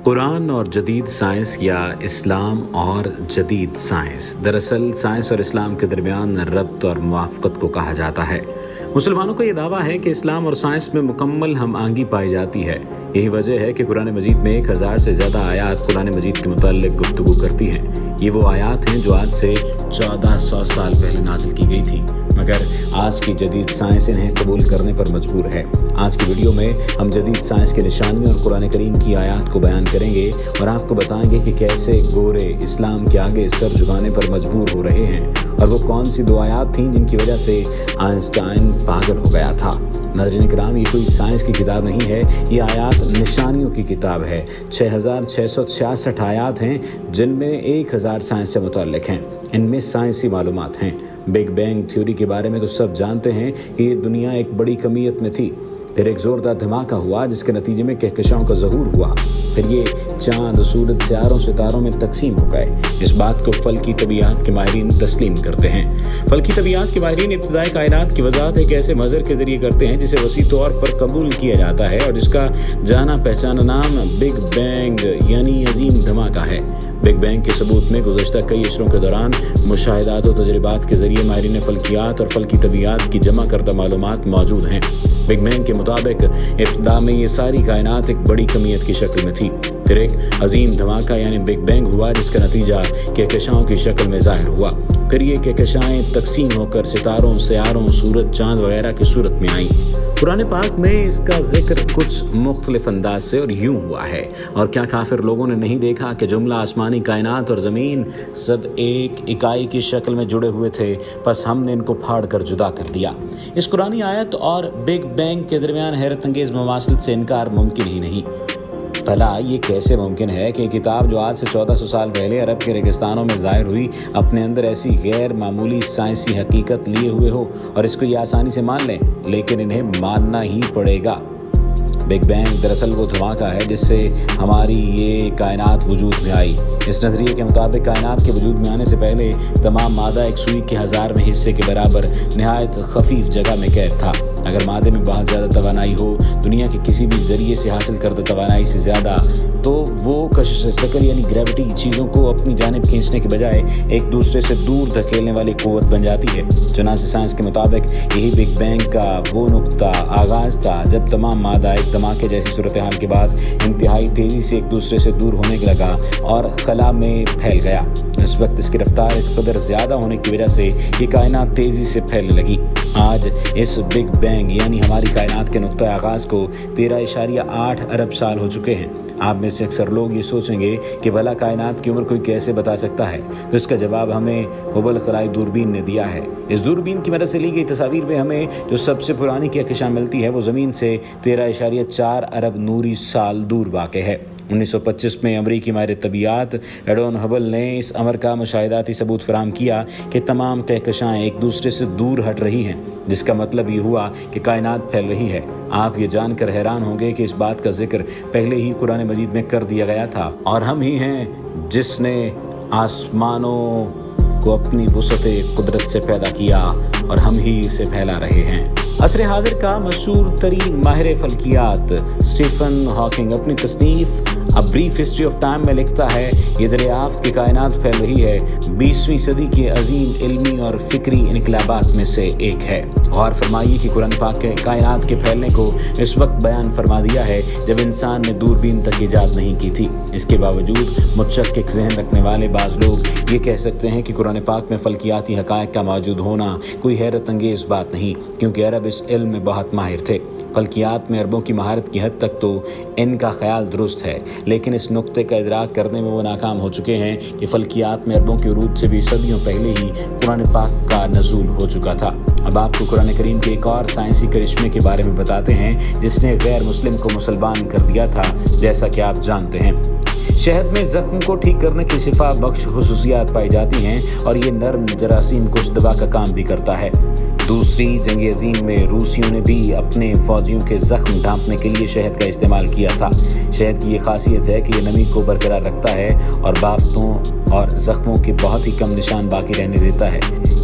قرآن اور جدید سائنس یا اسلام اور جدید سائنس، دراصل سائنس اور اسلام کے درمیان ربط اور موافقت کو کہا جاتا ہے۔ مسلمانوں کا یہ دعویٰ ہے کہ اسلام اور سائنس میں مکمل ہم آہنگی پائی جاتی ہے۔ یہی وجہ ہے کہ قرآن مجید میں 1000 سے زیادہ آیات قرآن مجید کے متعلق گفتگو کرتی ہیں۔ یہ وہ آیات ہیں جو آج سے 1400 سال پہلے نازل کی گئی تھی، مگر آج کی جدید سائنس انہیں قبول کرنے پر مجبور ہے۔ آج کی ویڈیو میں ہم جدید سائنس کی نشانیوں اور قرآن کریم کی آیات کو بیان کریں گے اور آپ کو بتائیں گے کہ کیسے گورے اسلام کے آگے سر جھکانے پر مجبور ہو رہے ہیں اور وہ کون سی 2 آیات تھیں جن کی وجہ سے آئنسٹائن پاگل ہو گیا تھا۔ ناظرین کرام، یہ کوئی سائنس کی کتاب نہیں ہے، یہ آیات نشانیوں کی کتاب ہے۔ 6666 آیات ہیں جن میں 1000 سائنس سے متعلق ہیں۔ ان میں سائنسی معلومات ہیں۔ بگ بینگ تھیوری کے بارے میں تو سب جانتے ہیں کہ یہ دنیا ایک بڑی کمیت میں تھی، پھر ایک زوردار دھماکہ ہوا جس کے نتیجے میں کہکشاؤں کا ظہور ہوا، پھر یہ چاند، سورج، سیاروں، ستاروں میں تقسیم ہو گئے۔ اس بات کو فلکی طبیعیات کے ماہرین تسلیم کرتے ہیں۔ فلکی طبیعیات کے ماہرین ابتدائی کائنات کی وضاحت ایک ایسے منظر کے ذریعے کرتے ہیں جسے وسیع طور پر قبول کیا جاتا ہے اور جس کا جانا پہچانا نام بگ بینگ یعنی عظیم دھماکہ ہے۔ بگ بینگ کے ثبوت میں گزشتہ کئی عشروں کے دوران مشاہدات و تجربات کے ذریعے ماہرین فلکیات اور فلکی طبیعیات کی جمع کردہ معلومات موجود ہیں۔ بگ بینگ کے مطابق ابتدا میں یہ ساری کائنات ایک بڑی کمیت کی شکل میں تھی، پھر ایک عظیم دھماکہ یعنی بگ بینگ ہوا جس کا نتیجہ کہکشاؤں کی شکل میں ظاہر ہوا، پھر یہ کہکشائیں تقسیم ہو کر ستاروں، سیاروں، سورج، چاند وغیرہ کی صورت میں آئیں۔ قرآن پاک میں اس کا ذکر کچھ مختلف انداز سے اور یوں ہوا ہے: اور کیا کافر لوگوں نے نہیں دیکھا کہ جملہ آسمانی کائنات اور زمین سب ایک اکائی کی شکل میں جڑے ہوئے تھے، پس ہم نے ان کو پھاڑ کر جدا کر دیا۔ اس قرآنی آیت اور بگ بینگ کے درمیان حیرت انگیز مماثلت سے انکار ممکن ہی نہیں۔ بھلا یہ کیسے ممکن ہے کہ کتاب جو آج سے 1400 سال پہلے عرب کے ریگستانوں میں ظاہر ہوئی اپنے اندر ایسی غیر معمولی سائنسی حقیقت لیے ہوئے ہو اور اس کو یہ آسانی سے مان لیں، لیکن انہیں ماننا ہی پڑے گا۔ بگ بینگ دراصل وہ دھماکہ ہے جس سے ہماری یہ کائنات وجود میں آئی۔ اس نظریے کے مطابق کائنات کے وجود میں آنے سے پہلے تمام مادہ ایک سوئی کے 1000ویں حصے کے برابر نہایت خفیف جگہ میں قید تھا۔ اگر مادے میں بہت زیادہ توانائی ہو، دنیا کے کسی بھی ذریعے سے حاصل کردہ توانائی سے زیادہ، تو وہ کشش ثقل یعنی گریوٹی چیزوں کو اپنی جانب کھینچنے کے بجائے ایک دوسرے سے دور دھکیلنے والی قوت بن جاتی ہے۔ چنانچہ سائنس کے مطابق یہی بگ بینگ کا وہ نقطہ آغاز تھا جب تمام مادہ ایک دھماکے جیسی صورتحال کے بعد انتہائی تیزی سے ایک دوسرے سے دور ہونے لگا اور خلا میں پھیل گیا۔ اس وقت اس کی رفتار اس قدر زیادہ ہونے کی وجہ سے یہ کائنات تیزی سے پھیلنے لگی۔ آج اس بگ بینگ یعنی ہماری کائنات کے نقطہ آغاز کو 13.8 ارب سال ہو چکے ہیں۔ آپ میں سے اکثر لوگ یہ سوچیں گے کہ بھلا کائنات کی عمر کوئی کیسے بتا سکتا ہے، تو اس کا جواب ہمیں ہبل خلائی دوربین نے دیا ہے۔ اس دوربین کی مدد سے لی گئی تصاویر میں ہمیں جو سب سے پرانی کہکشاں ملتی ہے وہ زمین سے 13.4 ارب نوری سال دور واقع ہے۔ 1925 میں امریکی ماہر طبیعیات ایڈون ہبل نے اس امر کا مشاہداتی ثبوت فراہم کیا کہ تمام کہکشائیں ایک دوسرے سے دور ہٹ رہی ہیں، جس کا مطلب یہ ہوا کہ کائنات پھیل رہی ہے۔ آپ یہ جان کر حیران ہوں گے کہ اس بات کا ذکر پہلے ہی قرآن مجید میں کر دیا گیا تھا، اور ہم ہی ہیں جس نے آسمانوں کو اپنی وسعت قدرت سے پیدا کیا اور ہم ہی اسے پھیلا رہے ہیں۔ عصر حاضر کا مشہور ترین ماہر فلکیات اسٹیفن ہاکنگ اپنی تصنیف A Brief History of Time میں لکھتا ہے، یہ دریافت کہ کائنات پھیل رہی ہے 20ویں صدی کے عظیم علمی اور فکری انقلابات میں سے ایک ہے۔ غور فرمائیے کہ قرآن پاک کے کائنات کے پھیلنے کو اس وقت بیان فرما دیا ہے جب انسان نے دوربین تک ایجاد نہیں کی تھی۔ اس کے باوجود متشکک ذہن رکھنے والے بعض لوگ یہ کہہ سکتے ہیں کہ قرآن پاک میں فلکیاتی حقائق کا موجود ہونا کوئی حیرت انگیز بات نہیں، کیونکہ عرب اس علم میں بہت ماہر تھے۔ فلکیات میں عربوں کی مہارت کی حد تک تو ان کا خیال درست ہے، لیکن اس نقطے کا ادراک کرنے میں وہ ناکام ہو چکے ہیں کہ فلکیات میں عربوں کے عروج سے بھی صدیوں پہلے ہی قرآن پاک کا نزول ہو چکا تھا۔ اب آپ کو قرآن کریم کے ایک اور سائنسی کرشمے کے بارے میں بتاتے ہیں جس نے غیر مسلم کو مسلمان کر دیا تھا۔ جیسا کہ آپ جانتے ہیں، شہد میں زخم کو ٹھیک کرنے کی شفا بخش خصوصیات پائی جاتی ہیں اور یہ نرم جراثیم کش دوا کا کام بھی کرتا ہے۔ دوسری جنگ عظیم میں روسیوں نے بھی اپنے فوجیوں کے زخم ڈھانپنے کے لیے شہد کا استعمال کیا تھا۔ شہد کی یہ خاصیت ہے کہ یہ نمی کو برقرار رکھتا ہے اور بافتوں اور زخموں کے بہت ہی کم نشان باقی رہنے دیتا ہے۔